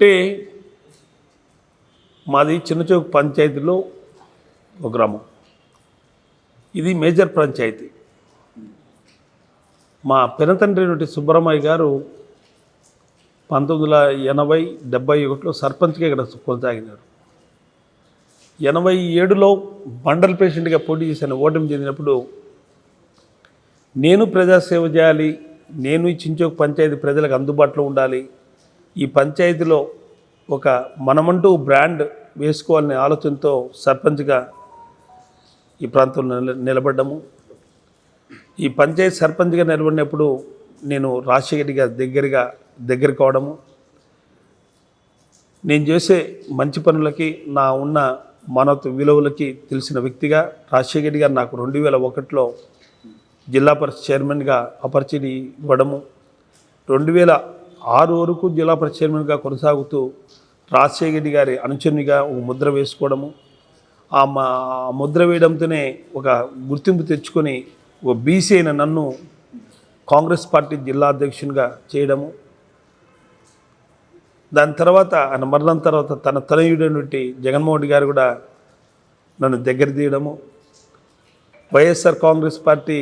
అంటే మాది చిన్నచౌక్ పంచాయతీలో ఒక గ్రామం. ఇది మేజర్ పంచాయతీ. మా పెనతండ్రి నుండి సుబ్బరామయ్య గారు 1980-71లో సర్పంచ్గా ఇక్కడ కొనసాగినారు. 87లో మండల్ ప్రెసిడెంట్గా పోటీ చేశాను. ఓటమి చెందినప్పుడు నేను ప్రజాసేవ చేయాలి, నేను ఈ చించోక్ పంచాయతీ ప్రజలకు అందుబాటులో ఉండాలి, ఈ పంచాయతీలో ఒక మనమంటూ బ్రాండ్ వేసుకోవాలనే ఆలోచనతో సర్పంచ్గా ఈ ప్రాంతంలో నిలబడ్డాము. ఈ పంచాయతీ సర్పంచ్గా నిలబడినప్పుడు నేను రాజశేఖర్ గారి దగ్గర కావడము, నేను చేసే మంచి పనులకి నా ఉన్న మానవత్వ విలువలకి తెలిసిన వ్యక్తిగా రాజశేఖర్ గారు నాకు 2001లో జిల్లా పరిషత్ చైర్మన్గా ఆపర్చునిటీ ఇవ్వడము, 2006 వరకు జిల్లా పరిషత్ చైర్మన్గా కొనసాగుతూ రాజశేఖర్ గారి అనుచరునిగా ఒక ముద్ర వేసుకోవడము, ఆ ముద్ర వేయడంతోనే ఒక గుర్తింపు తెచ్చుకొని ఒక బీసీ అయిన నన్ను కాంగ్రెస్ పార్టీ జిల్లా అధ్యక్షునిగా చేయడము, దాని తర్వాత ఆయన మరణం తర్వాత తన తనయుడైనటువంటి జగన్మోహన్ రెడ్డి గారు కూడా నన్ను దగ్గర తీయడము, వైఎస్ఆర్ కాంగ్రెస్ పార్టీ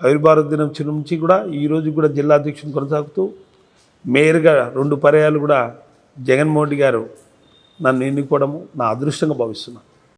ఆవిర్భావ దినం నుంచి కూడా ఈరోజు కూడా జిల్లా అధ్యక్షుని కొనసాగుతూ మేయర్గా 2 పర్యాయాలు కూడా జగన్మోహన్ రెడ్డి గారు నన్ను ఎన్నుకోవడము నా అదృష్టంగా భావిస్తున్నాను.